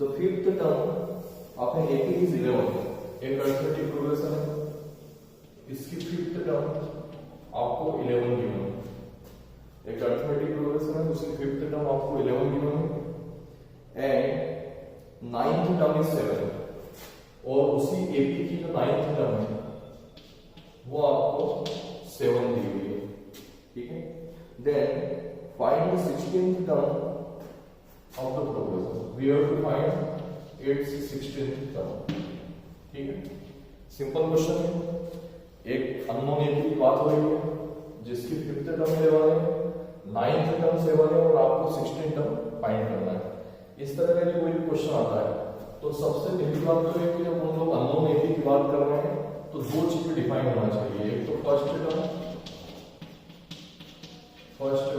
The fifth term आपने AP is 11, एक arithmetic progression है, इसकी फिफ्थ टर्म आपको 11 गिवन, एक अर्थमेटिक प्रोग्रेशन है, उसकी फिफ्थ टर्म आपको 11 गिवन है, एंड नाइन्थ टर्म इज 7, और उसी एपी की जो नाइन्थ टर्म है वो आपको 7 दी हुई है, ठीक है। Then find the 16th term of the progression. We have to find its 16th term. ठीक है, सिंपल क्वेश्चन है, एक अननोन एपी की बात हो रही है जिसकी फिफ्थ टर्म 11 है, नाइन्थ टर्म 7 है और आपको 16th टर्म फाइंड करना है। इस तरह का यदि कोई क्वेश्चन आता है तो सबसे पहली बात तो है कि जब हम लोग अननोन एपी की बात कर रहे हैं तो दो चीजें डिफाइन होना चाहिए, एक तो फर्स्ट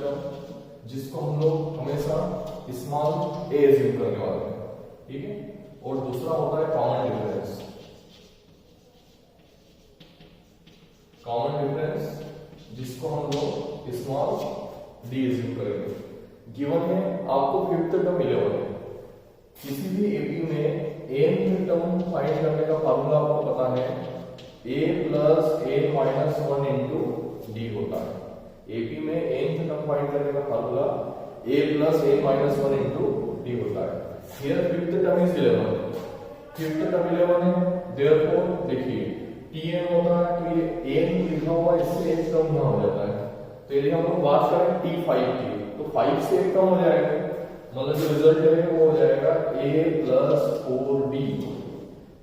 टर्म जिसको हम लोग हमेशा स्मॉल ए एज्यूम करने वाले हैं, ठीक है, और दूसरा होता है कॉमन डिफरेंस जिसको हम लोग स्मॉल डी एज्यूम करेंगे। गिवन में आपको फिफ्थ टर्म 11 है, किसी भी एपी में एन टर्म फाइंड करने का फार्मूला आपको पता है, a plus a minus 1 into D होता है। एपी में एन टर्म फाइंड करने का formula a plus a minus 1 into D होता है। Here fifth term is 11, fifth term 11 है, देयरफॉर देखिए tn होता है तो ये n लिखा हुआ इससे एक टर्म यहां हो जाता है, तो यदि हम लोग बात करें t5 की तो 5 से एक टर्म हो जाएगा, मतलब जो रिजल्ट है वो हो जाएगा a plus 4d,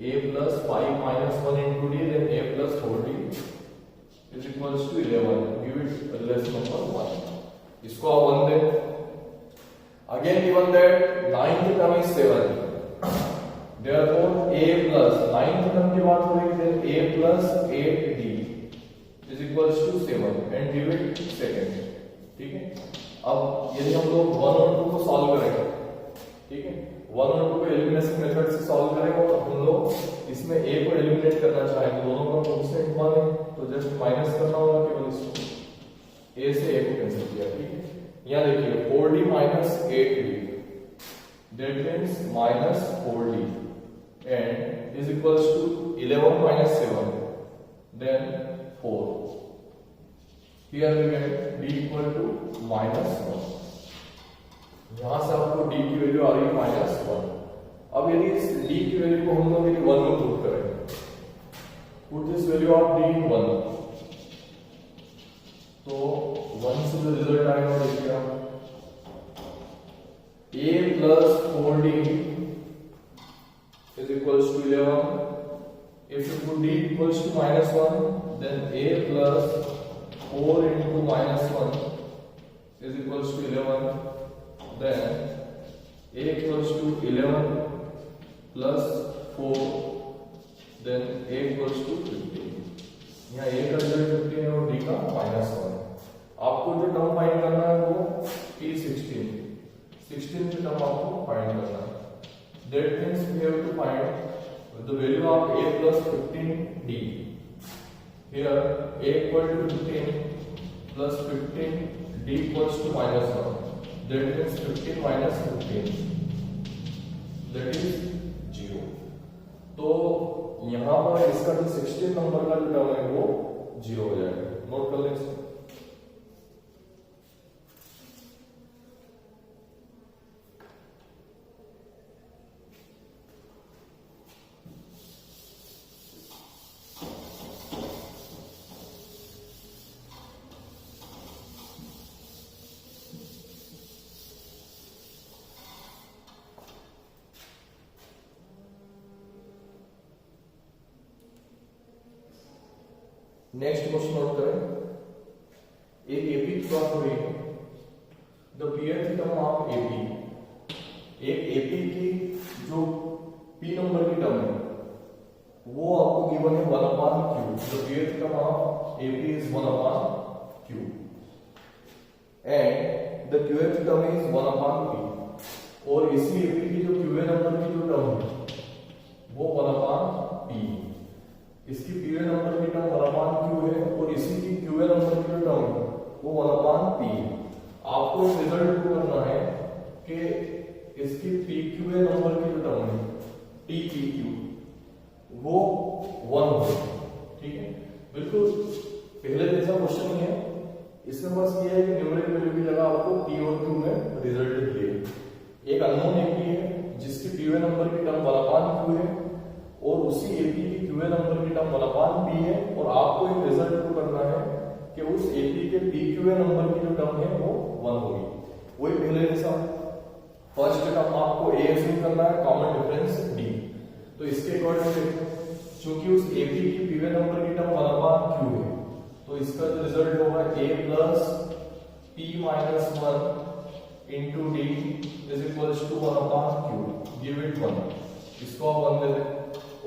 a plus 5 minus 1 into D, then a plus 4d is equals to 11, give it less number 1, इसको आप 1 दें। Again given that ninth term is 7, therefore a plus ninth term की बात हो रही है, then a plus 8d is equals to 7 and give it second, ठीक है। अब यदि हम लोग 1 और 2 को सॉल्व करेंगे, ठीक है, 1 और 2 को एलिमिनेशन मेथड से सॉल्व करेंगे और हम लोग इसमें a को एलिमिनेट करना चाहेंगे, दोनों का कोएफिशिएंट 1 है तो जस्ट माइनस करना होगा केवल इसको, a से a को कैंसिल किया, ठीक है। यहाँ देखिए 4d minus 8d, that means minus 4d and is equals to 11 minus 7, then 4. Here we get d equal to minus 1. यहाँ से आपको d की वैल्यू आ रही है minus 1. अब यदि इस d की वैल्यू को हम लोग यदि 1 में पुट करें, put this value of d in 1, तो 1 से जो रिजल्ट आएगा देखिए आप, a plus 4d is equals to 11. If you put d equals to minus 1, then a plus 4 into minus 1 is equals to 11. Then a equals to 11 plus 4, then a equals to 15. यहाँ a का result 15 है और d का minus 1. आपको जो term find करना है वो t16 की टर्म आपको फाइंड करना है। That means we have to find the value of a plus 15d. Here a equal to 15 plus 15d equals to minus 1. That means 15 minus 15, that is 0. तो यहाँ पर इसका जो 16 नंबर का जो टर्म है वो 0 हो जाएगा, नोट कर लें इसको। नेक्स्ट क्वेश्चन नोट करें, एक एपी की बात हो रही है, the pth term of AP, एक एपी की जो p नंबर की टर्म है वो आपको गिवन है 1/q, the pth term of AP is 1/q and the qth term is 1/p, और इसी एपी की जो qA नंबर की जो टर्म है वो 1/p, इसकी pA नंबर की टर्म 1/q है और इसी की qA नंबर की जो टर्म है वो 1/p है। आपको रिजल्ट को करना है कि इसकी PQA नंबर की जो टर्म है TPQ वो 1 हो, ठीक है। बिल्कुल पहले जैसा क्वेश्चन ही है, इसमें बस ये है कि न्यूमेरिक वैल्यू की जगह आपको P और Q में रिजल्ट दिए। एक अननोन एपी है जिसकी PQA नंबर की टर्म 1/Q है और उसी एपी की QA नंबर की टर्म 1/P है, और आपको एक रिजल्ट प्रूव करना है कि उस एपी के PQA नंबर की जो टर्म है वो 1 होगी। वही पहले जैसा फर्स्ट टर्म आपको A एज्यूम करना है, कॉमन डिफरेंस D। तो इसके अकॉर्डिंग देखो, क्योंकि उस एपी की PQA नंबर की टर्म 1/Q है, तो इसका जो रिजल्ट होगा A plus P minus 1 into D is equals to 1/Q, give it 1, इसको आप 1 दे दें।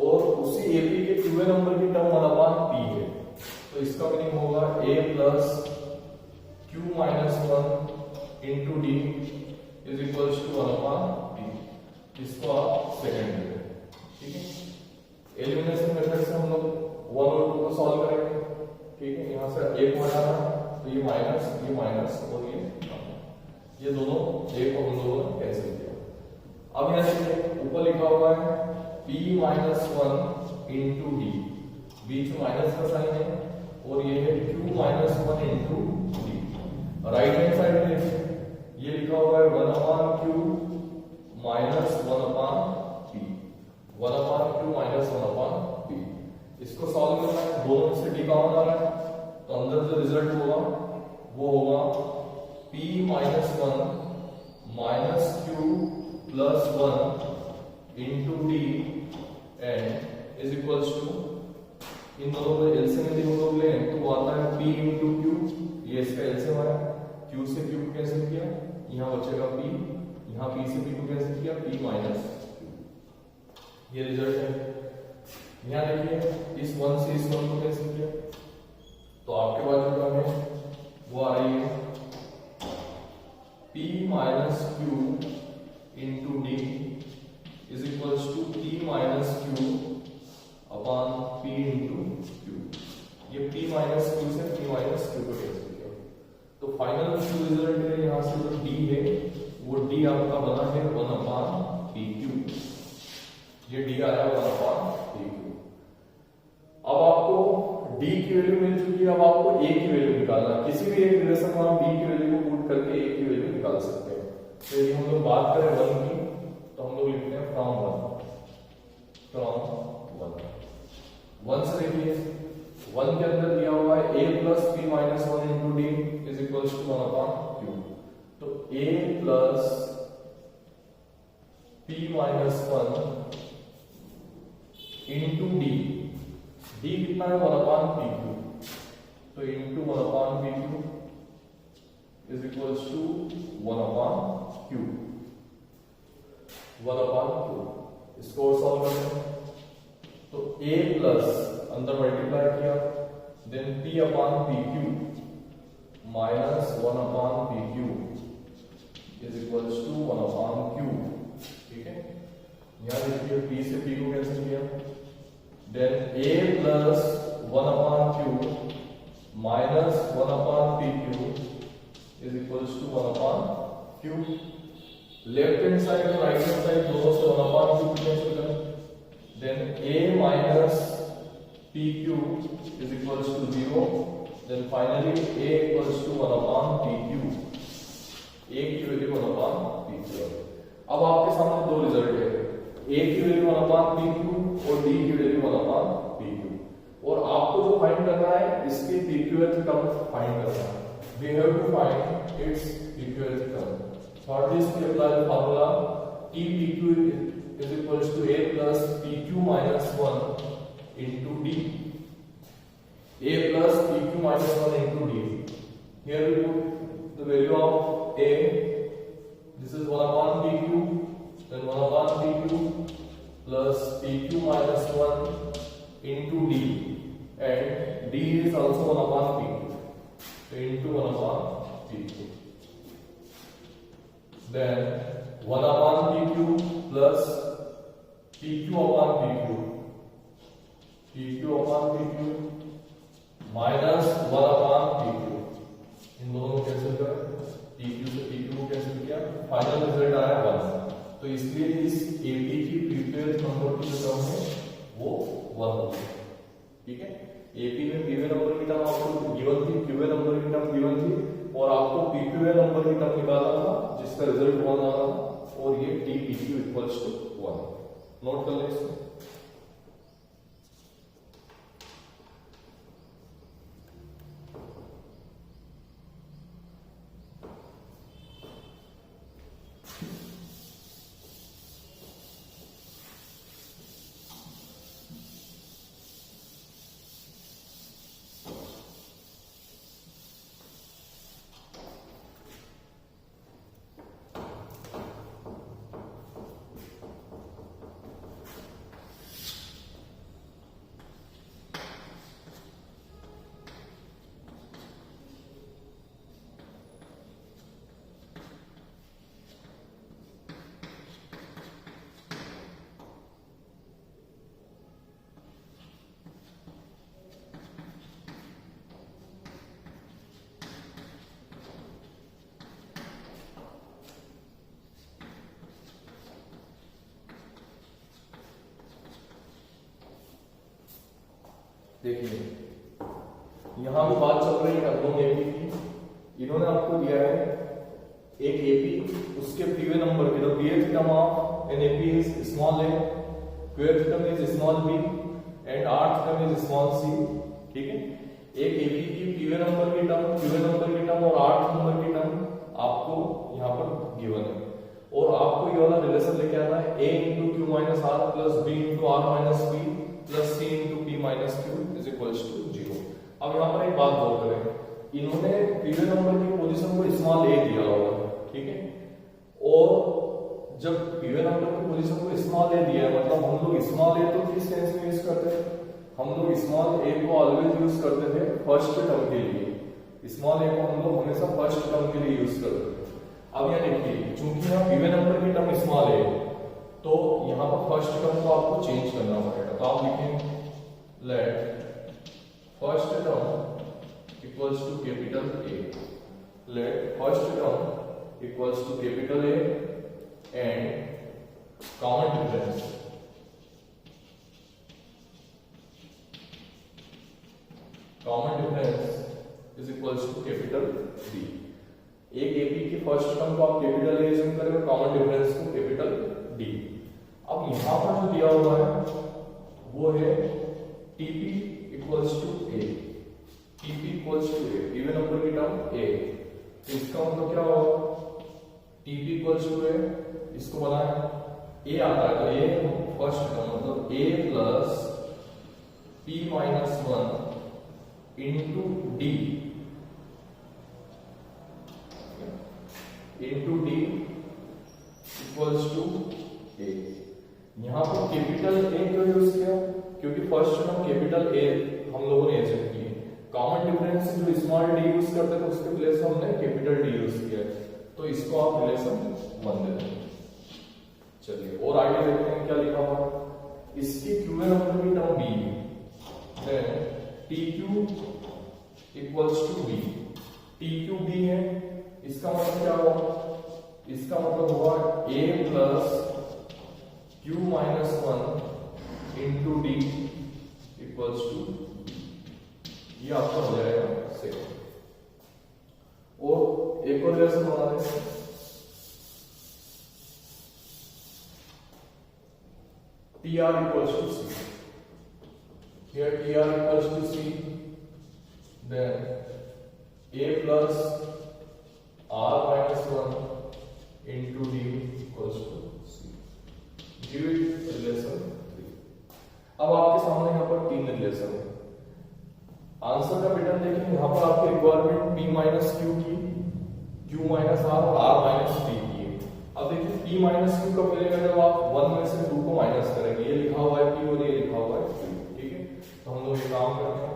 और उसी एपी के QA नंबर की टर्म 1/P है, तो इसका मीनिंग होगा A plus Q minus 1 into D is equals to 1/P, इसको आप सेकेंड दे दें, ठीक है। एलिमिनेशन मेथड से हम लोग 1 और 2 को सॉल्व करेंगे, ठीक है। यहाँ से 1 हटाना, तो ये माइनस और ये दोनों एक और दोनों कैंसिल किया। अब यहाँ से ऊपर लिखा हुआ है P माइनस 1 इंटू D, बीच में माइनस का साइन है, और ये है Q minus 1 into D। Right hand side में ये लिखा हुआ है 1/Q minus 1/P, 1/Q minus 1/P। इसको सॉल्व करना है, दोनों में से D कॉमन आ रहा है, तो अंदर जो रिजल्ट होगा वो होगा P minus 1 minus Q plus 1 into D and is equals to, इन दोनों का एलसीएम यदि हम लोग लें तो वो आता है P इंटू Q, ये इसका एलसीएम आया, Q से Q कैंसिल किया, यहाँ बचेगा P, यहाँ P से P को कैंसिल किया, P माइनस Q, ये रिजल्ट है। यहाँ देखिए इस 1 से इस 1 को कैंसिल किया, तो आपके पास जो टर्म है वो आ रही है P minus Q into D is equals to P minus Q upon P into Q। ये P माइनस Q से P माइनस Q को कैंसिल किया, तो फाइनल जो रिजल्ट है यहाँ से जो D है वो D आपका बना है 1/PQ, ये D आया 1/PQ। अब आपको D की वैल्यू मिल चुकी है, अब आपको A की वैल्यू निकालना है। किसी भी एक रिलेशन में हम D की वैल्यू को पुट करके A की वैल्यू निकाल सकते हैं। तो यदि हम लोग बात करें 1 की, तो हम लोग लिखते हैं फ्रॉम 1 से देखिए 1 के अंदर दिया हुआ है A plus P minus 1 into D is equals to 1/Q, तो A plus P minus 1 into D, D कितना है 1/PQ, तो into 1/PQ is equals to 1/Q, 1/Q। इसको सॉल्व करते हैं, तो A प्लस अंदर मल्टीप्लाई किया, then P/PQ minus 1/PQ is equals to 1/Q, ठीक है। यहाँ देखिए P से P को कैंसिल किया, then A plus 1/Q minus 1/PQ is equals to 1/Q। Left hand side और राइट हैंड साइड दोनों से 1/Q कैंसिल करें, then A minus PQ is equals to 0, then finally A equals to 1/PQ, A की value 1/PQ। अब आपके सामने दो result है, A की वैल्यू 1/PQ और D की वैल्यू 1/PQ, और आपको जो फाइंड करना है इसकी PQth टर्म फाइंड करना है। We have to find its PQth term. For this we apply the formula TPQ is equals to A plus PQ minus 1 into D. A plus PQ minus 1 into D. Here we put the value of A. This is 1/PQ. Then 1/PQ plus PQ minus 1 into D, and D is also 1/PQ. So into 1/PQ. Then 1/PQ plus PQ/PQ, PQ/PQ minus 1/PQ, इन दोनों को cancel करें, PQ से PQ को cancel किया, final result आया 1। इसलिए इस AP की पीवीएन नंबर की जो टर्म है वो 1 होगी। ठीक है, एपी में पीवीएन नंबर की टर्म आपको गिवन थी, क्यूए नंबर की टर्म गिवन थी और आपको पीक्यूए नंबर की टर्म निकालना था जिसका रिजल्ट 1 आ रहा था और ये टीपीक्यू इक्वल्स टू 1। नोट कर लें इसको। देखिए यहां भी बात चल रही है अननोन एपी की। इन्होंने आपको दिया है एक एपी, उसके पीवे नंबर के, the pth term of an AP is small a, pth term is small b and rth term is small c। ठीक है, एक एपी की पीवे नंबर की टर्म, क्यूवे नंबर की टर्म और rth नंबर की टर्म आपको यहां पर गिवन है और आपको ये वाला रिलेशन लेके आना है a into q minus r plus b into r minus p plus c into p minus q is equals to 0। अब यहाँ पर एक बात नोट करें, इन्होंने पीवे नंबर की पोजीशन को स्मॉल a दिया हुआ है। ठीक है, और जब पीवे नंबर की पोजीशन को स्मॉल a दिया है मतलब हम लोग स्मॉल a तो किस सेंस में यूज करते हैं, हम लोग स्मॉल a को ऑलवेज यूज करते थे फर्स्ट टर्म के लिए। स्मॉल a को हम लोग हमेशा फर्स्ट टर्म के लिए यूज करते थे। अब यहाँ देखिए चूंकि यहाँ पीवे नंबर की टर्म स्मॉल है तो यहाँ पर फर्स्ट टर्म को आपको चेंज करना पड़ेगा। तो आप लिखें let first term equals to capital A, let first term equals to capital A and common difference is equals to capital B। एक एपी की फर्स्ट टर्म को आप कैपिटल A यूज करें और कॉमन डिफरेंस को कैपिटल D। अब यहां पर जो दिया हुआ है वो है TP equals to A, TP equals to A, पीवे नंबर की टर्म A। तो इसका मतलब क्या होगा, TP इक्वल्स टू A, इसको बनाएं A आता है तो A फर्स्ट टर्म मतलब A plus P minus 1 into D into D equals to A। यहां पर कैपिटल A क्यों यूज किया, क्योंकि फर्स्ट टर्म कैपिटल A हम लोगों ने ऐसे किए। कॉमन डिफरेंस जो स्मॉल d यूज करते थे उसके प्लेस में हमने कैपिटल D यूज किया है, तो इसको आप रिलेशन 1 दे दें। चलिए और आगे देखते हैं क्या लिखा हुआ है। इसकी क्यूए नंबर की term B then TQ equals to B, TQ B है, इसका मतलब क्या हुआ, इसका मतलब हुआ A plus Q minus 1 into D equals to, ये आपका हो जाएगा सेकंड। और एक और रिलेशन बना दें, TR equals to C, here TR equals to C, then A plus R minus 1 into D equals to C। Give it relation 3। अब आपके सामने यहाँ पर 3 रिलेशन है। आंसर का पैटर्न देखिए, यहाँ पर आपकी रिक्वायरमेंट P माइनस Q की, Q माइनस R और R माइनस D की है। अब देखिए P माइनस Q कब मिलेगा, जब आप 1 में से 2 को माइनस करेंगे। ये लिखा हुआ है P और ये लिखा हुआ है Q। ठीक है, तो हम लोग ये काम करते हैं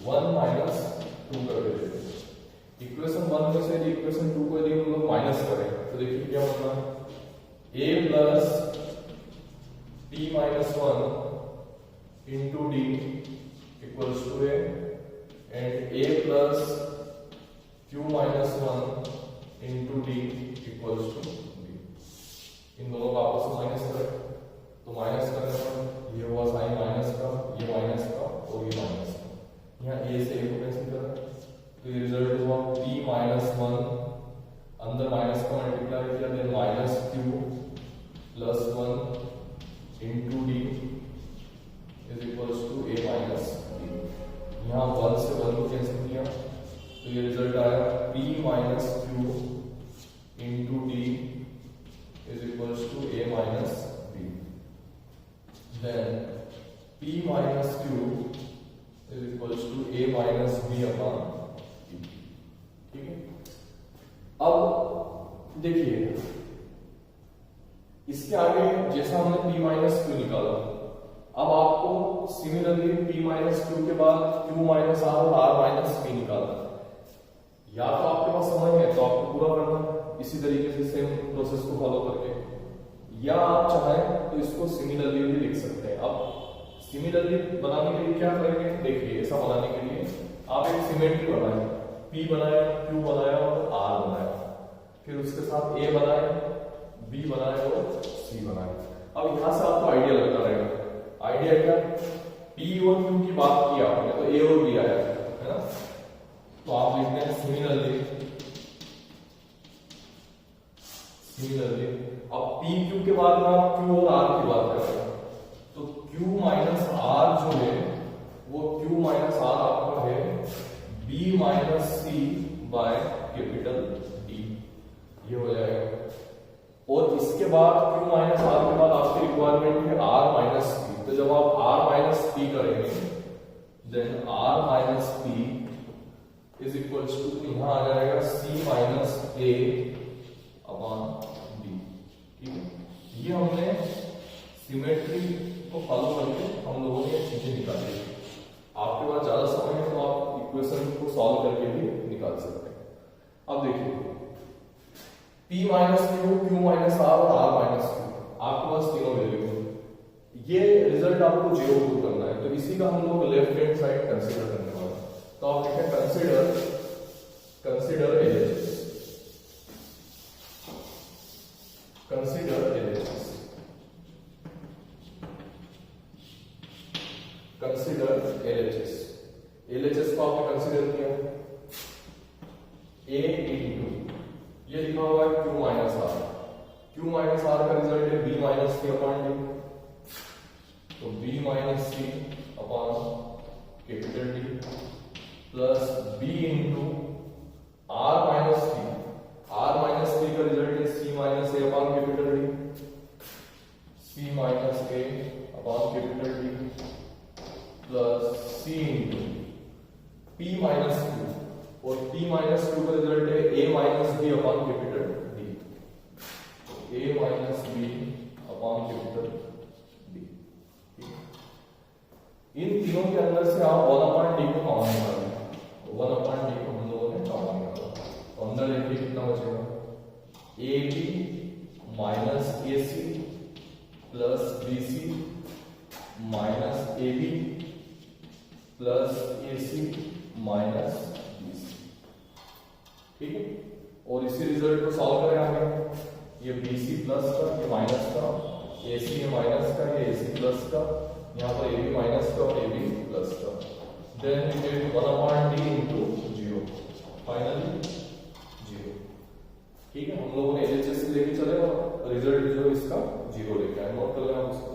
1 माइनस 2 कर देते हैं। इक्वेशन 1 में से इक्वेशन 2 को यदि हम लोग माइनस करें तो देखिए क्या होगा, A plus P minus 1 into D equals to A and A plus Q minus 1 into D equals to B। इन दोनों का आपस में माइनस करें, तो माइनस करने पर ये हुआ साइन माइनस का, ये माइनस का और ये माइनस का। यहाँ ए से ए को कैंसिल करें, तो ये रिजल्ट हुआ p माइनस 1, अंदर माइनस का मल्टीप्लाई किया, then minus q plus 1 into D is equals to a minus D. यहाँ 1 से 1 को कैंसिल किया, तो ये रिजल्ट आया p minus q into D is equals to a minus b। Then p minus q is equals to a minus b upon d। ठीक है, अब देखिए इसके आगे जैसा हमने p माइनस q निकाला, अब आपको सिमिलरली p माइनस q के बाद q माइनस r और r माइनस p निकालना। या तो आपके पास समय है तो आपको पूरा करना इसी तरीके से सेम प्रोसेस को फॉलो करके, या आप चाहें तो इसको सिमिलरली भी लिख सकते हैं। अब सिमिलरली बनाने के लिए क्या करेंगे, देखिए ऐसा बनाने के लिए आप एक सिमेट्री बनाएं, p बनाया, q बनाया और r बनाया, फिर उसके साथ a बनाए, b बनाए और c बनाए। अब यहां से आपको आइडिया लगता रहेगा, आइडिया क्या, p और q की बात की आपने तो a और b आया है ना, तो आप लिखते हैं सिमिलरली। अब p q के बाद में आप q और r की बात कर रहे हैं, तो q माइनस r जो है वो q माइनस r आपका है b minus c by capital D, ये हो जाएगा। और इसके बाद q माइनस r के बाद आपकी रिक्वायरमेंट है r माइनस p, तो जब आप r माइनस p करेंगे then r minus p is equals to यहां आ जाएगा c minus a upon d। ठीक है, ये हमने सिमेट्री को फॉलो करके हम लोगों ने चीजें निकाली। आपके पास ज्यादा समय है तो आप इक्वेशन को सॉल्व करके भी निकाल सकते हैं। अब देखिए p minus q, q minus r और r माइनस q, आपके पास तीनों वैल्यू है। ये रिजल्ट आपको जीरो प्रूव करना है, तो इसी का हम लोग लेफ्ट हैंड साइड कंसीडर करने वाले हैं। तो आप लिखें consider LHS, consider LHS, consider LHS। LHS को आपने कंसीडर किया a इंटू ये लिखा हुआ है q minus r, q minus r का रिजल्ट है b minus c upon d, तो b minus c upon capital D plus b into r minus c, r minus c का रिजल्ट है c minus a upon capital D, c minus a upon capital D plus c into p minus q, और p minus q का result है a minus b upon capital D, a minus b upon capital D। इन तीनों के अंदर से आप 1/d को common निकालें, 1/d को हम लोगों ने कॉमन निकाला, तो अंदर देखिए कितना बचेगा, ab minus ac plus bc minus ab plus ac minus bc। ठीक है, और इसी रिजल्ट को सॉल्व करें आगे, ये bc प्लस का, ये माइनस का, ac है माइनस का, ये ac प्लस का, यहाँ पर ab माइनस का और ab प्लस का, then you get 1/d into 0, finally 0। ठीक है, हम लोगों ने LHS से लेके चले और रिजल्ट जो इसका 0 लेके आए, नोट कर लेना उसको।